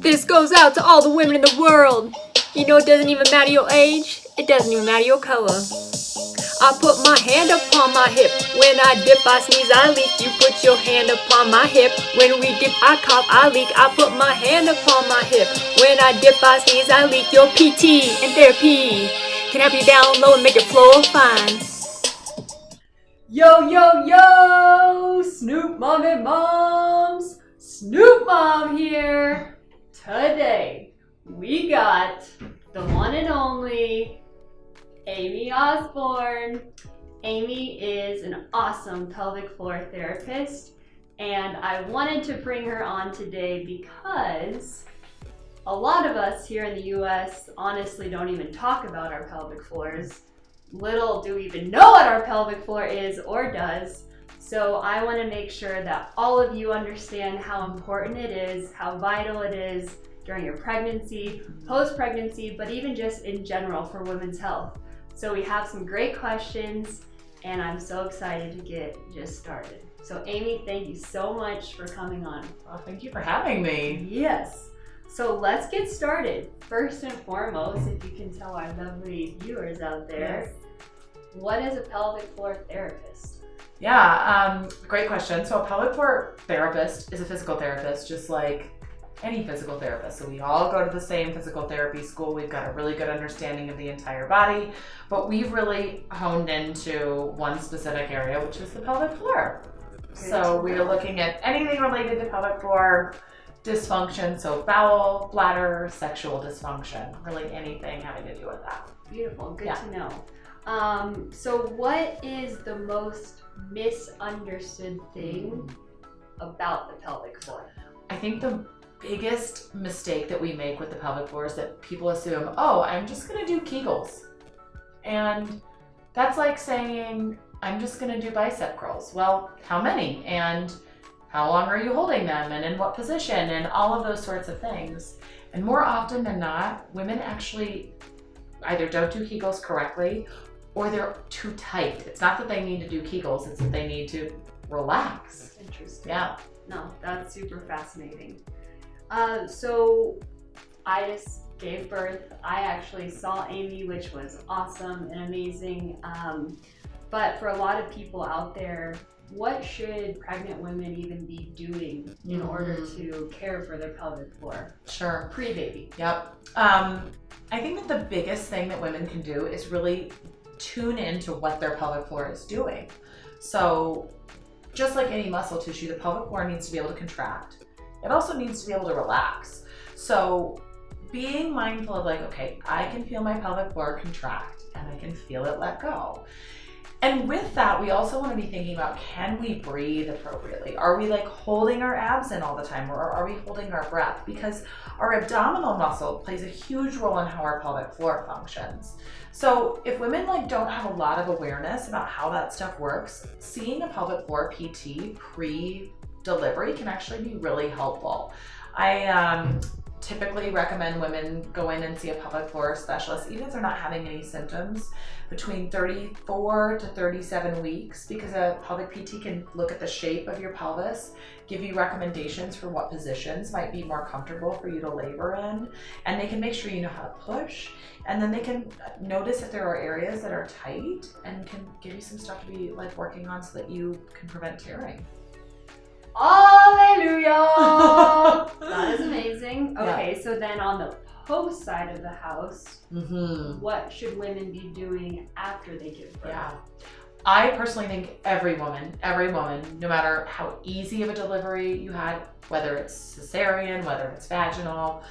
This goes out to all the women in the world. You know, it doesn't even matter your age. It doesn't even matter your color. I put my hand upon my hip. When I dip, I sneeze, I leak. You put your hand upon my hip. When we dip, I cough, I leak. I put my hand upon my hip. When I dip, I sneeze, I leak. Your PT and therapy can help you down low and make your floor fine. Yo, yo, yo! Snoop Mom and Moms! Snoop Mom here! Today, we got the one and only Amy Osborne. Amy is an awesome pelvic floor therapist, and I wanted to bring her on today because a lot of us here in the US honestly don't even talk about our pelvic floors. Little do we even know what our pelvic floor is or does. So I want to make sure that all of you understand how important it is, how vital it is during your pregnancy, post-pregnancy, but even just in general for women's health. So we have some great questions, and I'm so excited to get just started. So Amy, thank you so much for coming on. Well, thank you for having me. Yes. So let's get started. First and foremost, if you can tell our lovely viewers out there, what is a pelvic floor therapist? Yeah, great question. So a pelvic floor therapist is a physical therapist, just like any physical therapist. So we all go to the same physical therapy school. We've got a really good understanding of the entire body, but we've really honed into one specific area, which is the pelvic floor. So we're looking at anything related to pelvic floor dysfunction, so bowel, bladder, sexual dysfunction, really anything having to do with that. Beautiful, good to know. So what is the most misunderstood thing about the pelvic floor? I think the biggest mistake that we make with the pelvic floor is that people assume, oh, I'm just gonna do Kegels. And that's like saying, I'm just gonna do bicep curls. Well, how many? And how long are you holding them? And in what position? And all of those sorts of things. And more often than not, women actually either don't do Kegels correctly or they're too tight. It's not that they need to do Kegels, it's that they need to relax. Interesting. Yeah. No, that's super fascinating. So I just gave birth. I actually saw Amy, which was awesome and amazing. But for a lot of people out there, what should pregnant women even be doing in order to care for their pelvic floor? Sure. Pre-baby. Yep. I think that the biggest thing that women can do is really tune into what their pelvic floor is doing. So just like any muscle tissue, the pelvic floor needs to be able to contract. It also needs to be able to relax. So being mindful of like, okay, I can feel my pelvic floor contract and I can feel it let go. And with that, we also want to be thinking about, can we breathe appropriately? Are we like holding our abs in all the time, or are we holding our breath? Because our abdominal muscle plays a huge role in how our pelvic floor functions. So if women like don't have a lot of awareness about how that stuff works, seeing a pelvic floor PT pre-delivery can actually be really helpful. I typically recommend women go in and see a pelvic floor specialist, even if they're not having any symptoms, between 34 to 37 weeks, because a pelvic PT can look at the shape of your pelvis, give you recommendations for what positions might be more comfortable for you to labor in, and they can make sure you know how to push, and then they can notice if there are areas that are tight and can give you some stuff to be like working on so that you can prevent tearing. Hallelujah! That is amazing. Okay, so then on the post side of the house, what should women be doing after they give birth? Yeah. I personally think every woman, no matter how easy of a delivery you had, whether it's cesarean, whether it's vaginal,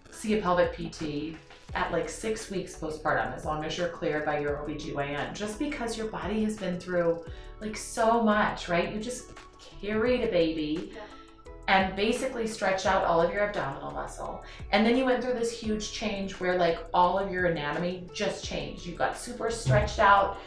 see a pelvic PT at like 6 weeks postpartum, as long as you're cleared by your OBGYN, just because your body has been through like so much, right? You just carried a baby and basically stretched out all of your abdominal muscle. And then you went through this huge change where like all of your anatomy just changed. You got super stretched out,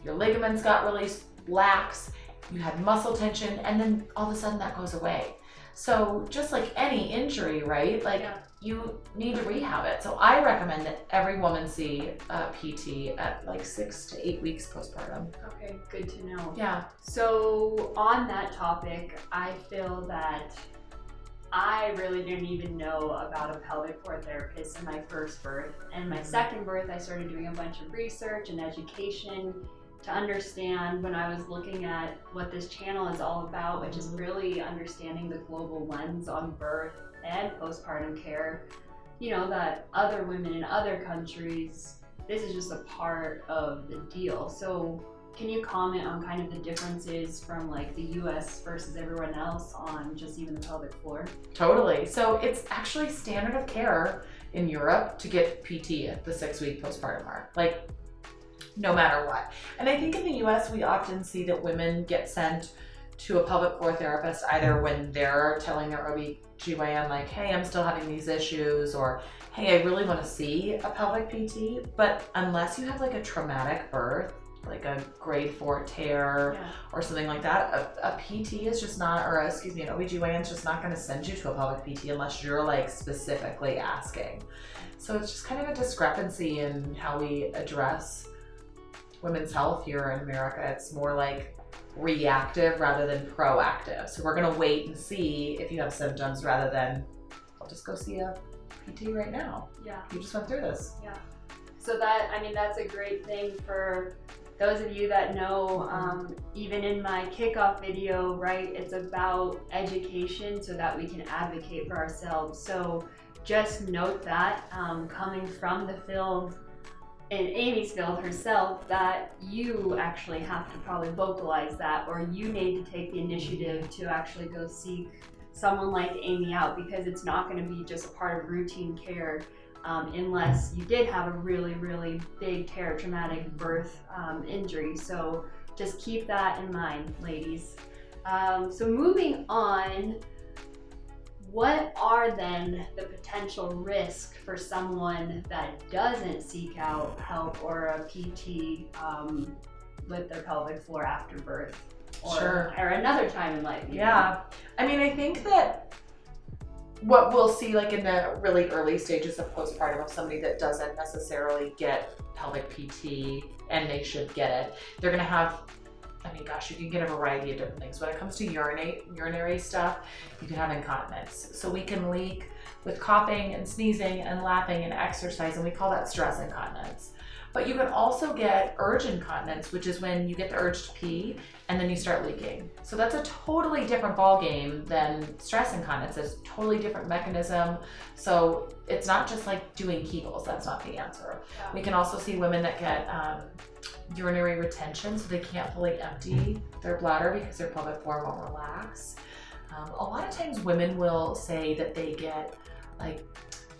your ligaments got really lax, you had muscle tension, and then all of a sudden that goes away. So just like any injury, right? Like you need to rehab it. So I recommend that every woman see a PT at like 6 to 8 weeks postpartum. Okay, good to know. Yeah. So on that topic, I feel that I really didn't even know about a pelvic floor therapist in my first birth. And my second birth, I started doing a bunch of research and education to understand when I was looking at what this channel is all about, which is really understanding the global lens on birth and postpartum care. You know, that other women in other countries, this is just a part of the deal. So can you comment on kind of the differences from like the US versus everyone else on just even the pelvic floor? Totally. So it's actually standard of care in Europe to get PT at the 6-week postpartum mark, like no matter what. And I think in the US, we often see that women get sent to a pelvic floor therapist either when they're telling their OB/GYN like, hey, I'm still having these issues, or hey, I really want to see a pelvic PT. But unless you have like a traumatic birth, like a grade 4 tear or something like that, a PT is just not, or excuse me, an OB/GYN is just not going to send you to a pelvic PT unless you're like specifically asking. So it's just kind of a discrepancy in how we address women's health here in America. It's more like reactive rather than proactive. So we're going to wait and see if you have symptoms rather than, I'll just go see a PT right now. Yeah. You just went through this. Yeah. So that, I mean, that's a great thing for those of you that know, even in my kickoff video, right, it's about education so that we can advocate for ourselves. So just note that coming from the field, in Amy's field herself, that you actually have to probably vocalize that, or you need to take the initiative to actually go seek someone like Amy out, because it's not going to be just a part of routine care. Unless you did have a really, really big tear, traumatic birth injury. So just keep that in mind, ladies. So moving on, what are then the potential risks for someone that doesn't seek out help or a PT with their pelvic floor after birth? Or another time in life? Yeah. I mean, I think that what we'll see like in the really early stages of postpartum of somebody that doesn't necessarily get pelvic PT and they should get it, they're gonna have, I mean, gosh, you can get a variety of different things. When it comes to urinary stuff, you can have incontinence. So we can leak with coughing and sneezing and laughing and exercise, and we call that stress incontinence. But you can also get urge incontinence, which is when you get the urge to pee and then you start leaking. So that's a totally different ball game than stress incontinence. It's a totally different mechanism. So it's not just like doing Kegels. That's not the answer. Yeah. We can also see women that get urinary retention, so they can't fully empty their bladder because their pelvic floor won't relax. A lot of times women will say that they get like,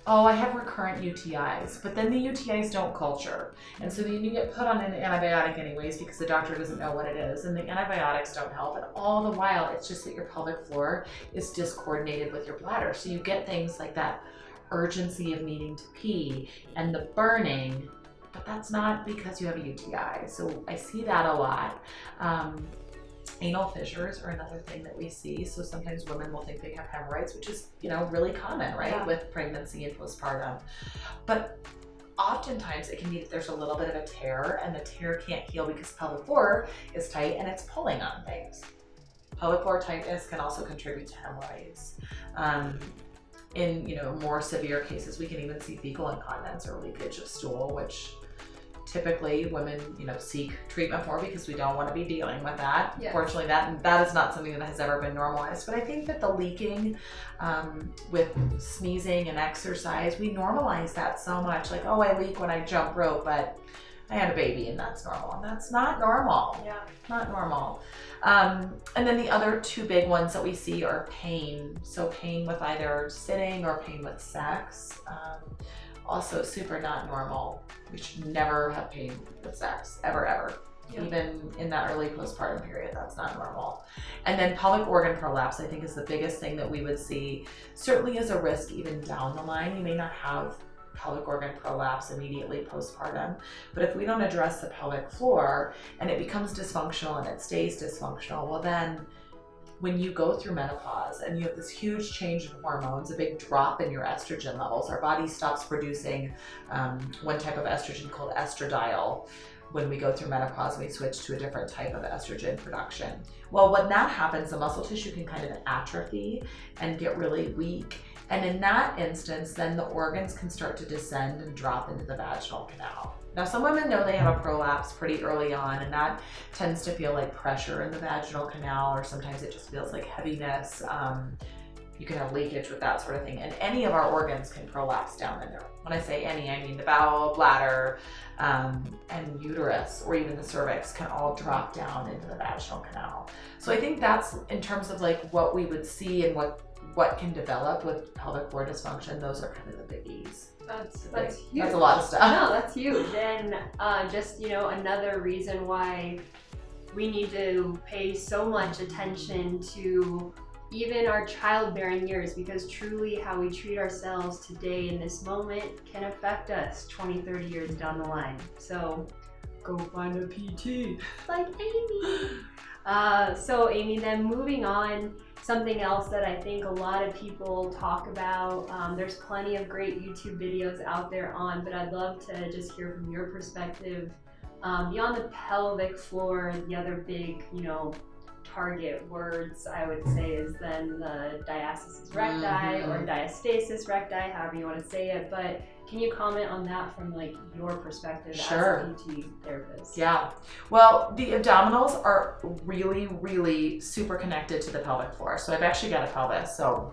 oh, I have recurrent UTIs, but then the UTIs don't culture. And so then you get put on an antibiotic anyways because the doctor doesn't know what it is, and the antibiotics don't help. And all the while, it's just that your pelvic floor is discoordinated with your bladder. So you get things like that urgency of needing to pee and the burning, but that's not because you have a UTI. So I see that a lot. Anal fissures are another thing that we see. So sometimes women will think they have hemorrhoids, which is, really common, right? Yeah. With pregnancy and postpartum. But oftentimes it can be that there's a little bit of a tear and the tear can't heal because the pelvic floor is tight and it's pulling on things. Pelvic floor tightness can also contribute to hemorrhoids. In, more severe cases, we can even see fecal incontinence or leakage of stool, which typically women, seek treatment for because we don't want to be dealing with that. Yes. Fortunately, that is not something that has ever been normalized. But I think that the leaking with sneezing and exercise, we normalize that so much. Like, oh, I leak when I jump rope, but I had a baby and that's normal. And that's not normal. Yeah. Not normal. And then the other two big ones that we see are pain. So pain with either sitting or pain with sex. Also super not normal. We should never have pain with sex, ever. Yep. Even in that early postpartum period, that's not normal. And then pelvic organ prolapse, I think, is the biggest thing that we would see. Certainly is a risk even down the line. You may not have pelvic organ prolapse immediately postpartum, but if we don't address the pelvic floor and it becomes dysfunctional and it stays dysfunctional, well then, when you go through menopause and you have this huge change in hormones, a big drop in your estrogen levels, our body stops producing one type of estrogen called estradiol. when we go through menopause, we switch to a different type of estrogen production. Well, when that happens, the muscle tissue can kind of atrophy and get really weak. And in that instance, then the organs can start to descend and drop into the vaginal canal. Now, some women know they have a prolapse pretty early on, and that tends to feel like pressure in the vaginal canal, or sometimes it just feels like heaviness. You can have leakage with that sort of thing. And any of our organs can prolapse down in there. When I say any, I mean the bowel, bladder, and uterus, or even the cervix can all drop down into the vaginal canal. So I think that's, in terms of like what we would see and what can develop with pelvic floor dysfunction, those are kind of the biggies. That's huge. That's a lot of stuff. No, that's huge. And just, another reason why we need to pay so much attention to even our childbearing years, because truly how we treat ourselves today in this moment can affect us 20, 30 years down the line. So go find a PT like Amy. So Amy, then moving on, something else that I think a lot of people talk about, there's plenty of great YouTube videos out there on, but I'd love to just hear from your perspective. Beyond the pelvic floor, the other big, target words I would say is then the diastasis recti or diastasis recti, however you want to say it. But can you comment on that from like your perspective as a PT therapist? Yeah. Well, the abdominals are really, really super connected to the pelvic floor. So I've actually got a pelvis, so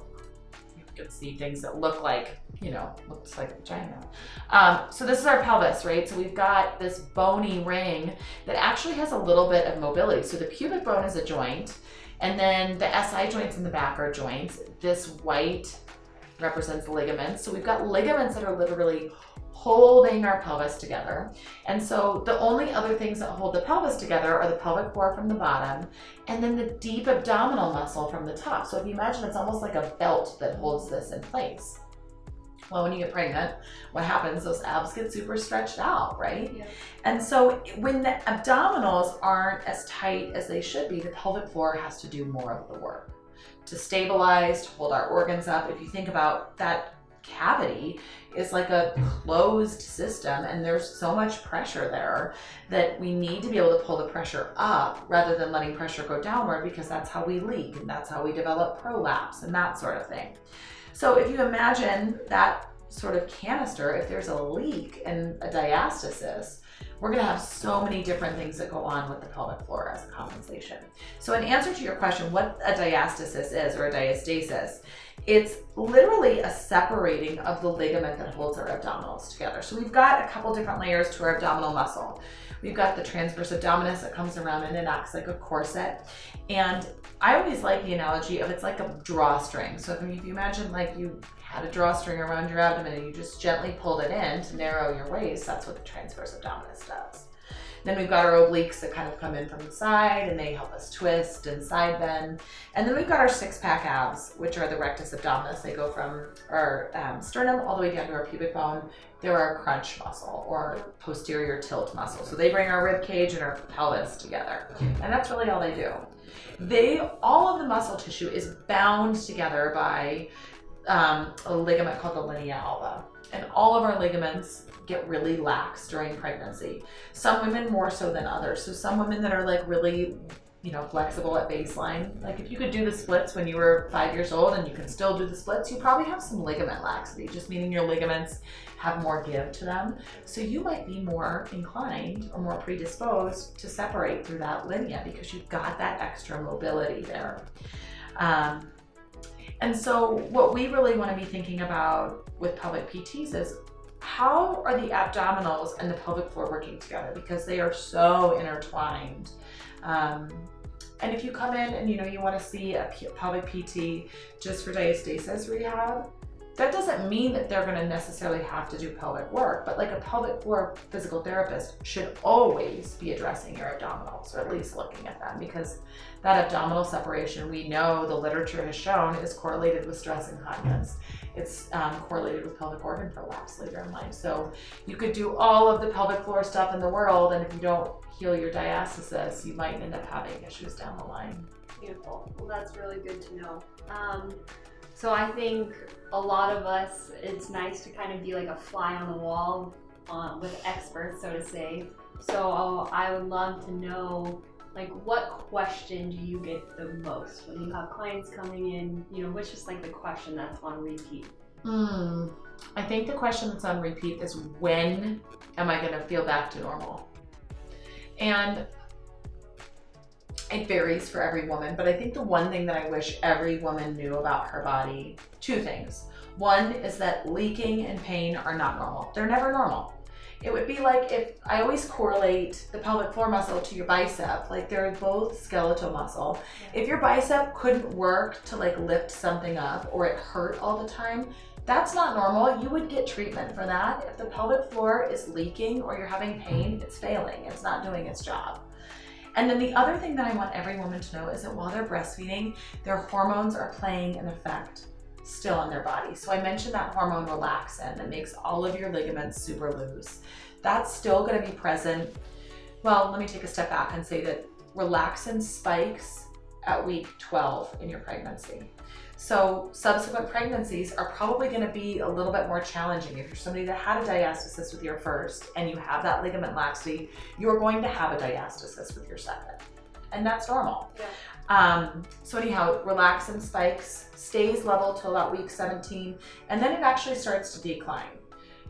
you can see things that look like, looks like a vagina. So this is our pelvis, right? So we've got this bony ring that actually has a little bit of mobility. So the pubic bone is a joint, and then the SI joints in the back are joints. This white represents ligaments. So we've got ligaments that are literally holding our pelvis together. And so the only other things that hold the pelvis together are the pelvic floor from the bottom and then the deep abdominal muscle from the top. So if you imagine, it's almost like a belt that holds this in place. Well, when you get pregnant, what happens? Those abs get super stretched out, right? Yeah. And so when the abdominals aren't as tight as they should be, the pelvic floor has to do more of the work to stabilize, to hold our organs up. If you think about that cavity, is like a closed system, and there's so much pressure there that we need to be able to pull the pressure up rather than letting pressure go downward, because that's how we leak and that's how we develop prolapse and that sort of thing. So if you imagine that sort of canister, if there's a leak and a diastasis, we're going to have so many different things that go on with the pelvic floor as a compensation. So in answer to your question, what a diastasis is, or a diastasis, it's literally a separating of the ligament that holds our abdominals together. So we've got a couple different layers to our abdominal muscle. We've got the transverse abdominis that comes around and it acts like a corset. And I always like the analogy of it's like a drawstring. So if you imagine like you had a drawstring around your abdomen and you just gently pulled it in to narrow your waist, that's what the transverse abdominis does. Then we've got our obliques that kind of come in from the side and they help us twist and side bend. And then we've got our six-pack abs, which are the rectus abdominis. They go from our sternum all the way down to our pubic bone. They're our crunch muscle or posterior tilt muscle. So they bring our rib cage and our pelvis together. And that's really all they do. All of the muscle tissue is bound together by a ligament called the linea alba. And all of our ligaments get really lax during pregnancy. Some women more so than others. So some women that are like really, flexible at baseline, like if you could do the splits when you were 5 years old and you can still do the splits, you probably have some ligament laxity, just meaning your ligaments have more give to them. So you might be more inclined or more predisposed to separate through that linea because you've got that extra mobility there. And so what we really want to be thinking about with pelvic PTs is how are the abdominals and the pelvic floor working together, because they are so intertwined. And if you come in and you want to see a pelvic PT just for diastasis rehab, that doesn't mean that they're going to necessarily have to do pelvic work, but like a pelvic floor physical therapist should always be addressing your abdominals, or at least looking at them, because that abdominal separation, we know the literature has shown, is correlated with stress incontinence. It's correlated with pelvic organ prolapse later in life. So you could do all of the pelvic floor stuff in the world, and if you don't heal your diastasis, you might end up having issues down the line. Beautiful. Well, that's really good to know. So I think a lot of us, it's nice to kind of be like a fly on the wall with experts, so to say. So I would love to know, like, what question do you get the most when you have clients coming in? You know, which is like the question that's on repeat? I think the question that's on repeat is, when am I going to feel back to normal? And it varies for every woman, but I think the one thing that I wish every woman knew about her body, two things. One is that leaking and pain are not normal. They're never normal. It would be like, if I always correlate the pelvic floor muscle to your bicep, like they're both skeletal muscle. If your bicep couldn't work to like lift something up, or it hurt all the time, that's not normal. You would get treatment for that. If the pelvic floor is leaking or you're having pain, it's failing. It's not doing its job. And then the other thing that I want every woman to know is that while they're breastfeeding, their hormones are playing an effect still in their body. So I mentioned that hormone relaxin that makes all of your ligaments super loose. That's still going to be present. Well, let me take a step back and say that relaxin spikes at week 12 in your pregnancy. So subsequent pregnancies are probably going to be a little bit more challenging. If you're somebody that had a diastasis with your first and you have that ligament laxity, you're going to have a diastasis with your second. And that's normal. Yeah. So anyhow, relaxin spikes, stays level till about week 17, and then it actually starts to decline.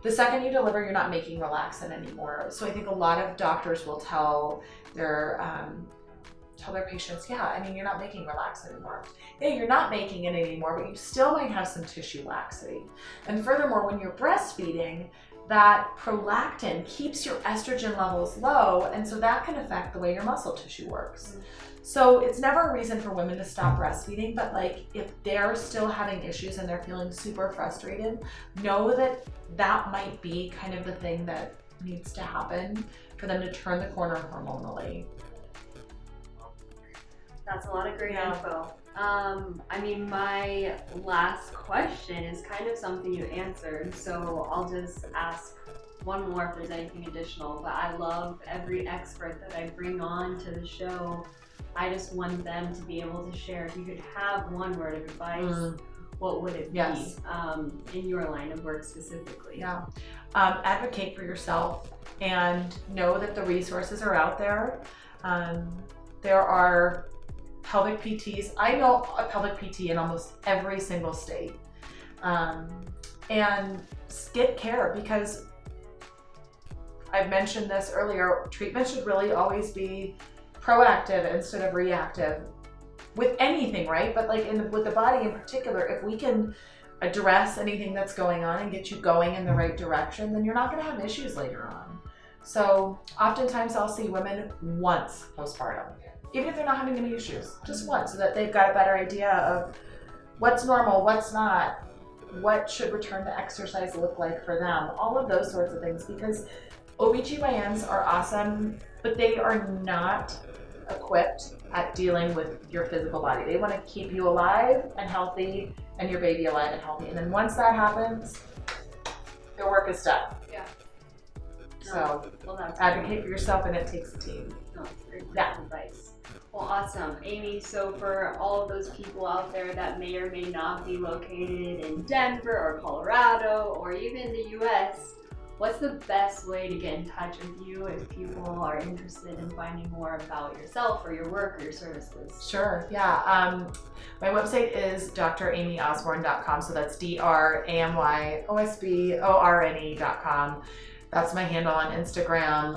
The second you deliver, you're not making relaxin anymore. So I think a lot of doctors will tell their patients, yeah, I mean, you're not making relaxin anymore. Yeah, you're not making it anymore, but you still might have some tissue laxity. And furthermore, when you're breastfeeding, that prolactin keeps your estrogen levels low, and so that can affect the way your muscle tissue works. So it's never a reason for women to stop breastfeeding, but like if they're still having issues and they're feeling super frustrated, know that that might be kind of the thing that needs to happen for them to turn the corner hormonally. That's a lot of great info. I mean, my last question is kind of something you answered, so I'll just ask one more if there's anything additional. But I love every expert that I bring on to the show. I just want them to be able to share. If you could have one word of advice, what would it be in your line of work specifically? Yeah. Advocate for yourself and know that the resources are out there. There are pelvic PTs. I know a pelvic PT in almost every single state. And get care, because I've mentioned this earlier, treatment should really always be proactive instead of reactive with anything, right? But like with the body in particular, if we can address anything that's going on and get you going in the right direction, then you're not going to have issues later on. So oftentimes I'll see women once postpartum, even if they're not having any issues, just once, so that they've got a better idea of what's normal, what's not, what should return to exercise look like for them, all of those sorts of things, because OBGYNs are awesome, but they are not equipped at dealing with your physical body. They want to keep you alive and healthy and your baby alive and healthy. And then once that happens, their work is done. Yeah. So That's advocate for yourself, and it takes a team. No, it's great advice. Well, awesome. Amy, so for all of those people out there that may or may not be located in Denver or Colorado or even the US, what's the best way to get in touch with you if people are interested in finding more about yourself or your work or your services? Sure, yeah. My website is dramyosborne.com, so that's DRAMYOSBORNE.com. That's my handle on Instagram,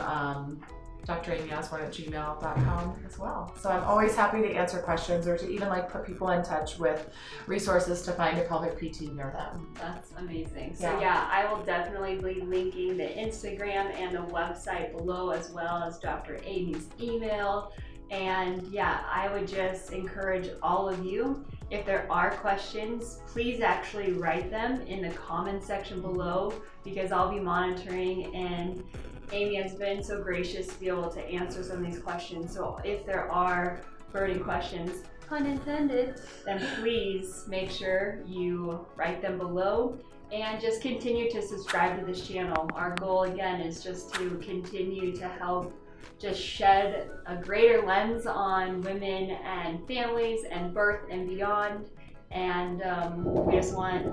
dramyosborne@gmail.com as well. So I'm always happy to answer questions or to even like put people in touch with resources to find a pelvic PT near them. That's amazing. So yeah, I will definitely be linking the Instagram and the website below, as well as Dr. Amy's email. And yeah, I would just encourage all of you, if there are questions, please actually write them in the comment section below, because I'll be monitoring, and Amy has been so gracious to be able to answer some of these questions. So if there are burning questions, pun intended, then please make sure you write them below, and just continue to subscribe to this channel. Our goal again is just to continue to help just shed a greater lens on women and families and birth and beyond. and we just want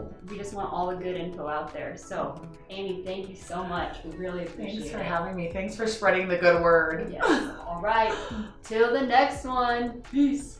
all the good info out there. So, Amy, thank you so much. We really appreciate it. Thanks for having me. Thanks for spreading the good word. Yes. All right. Till the next one. Peace.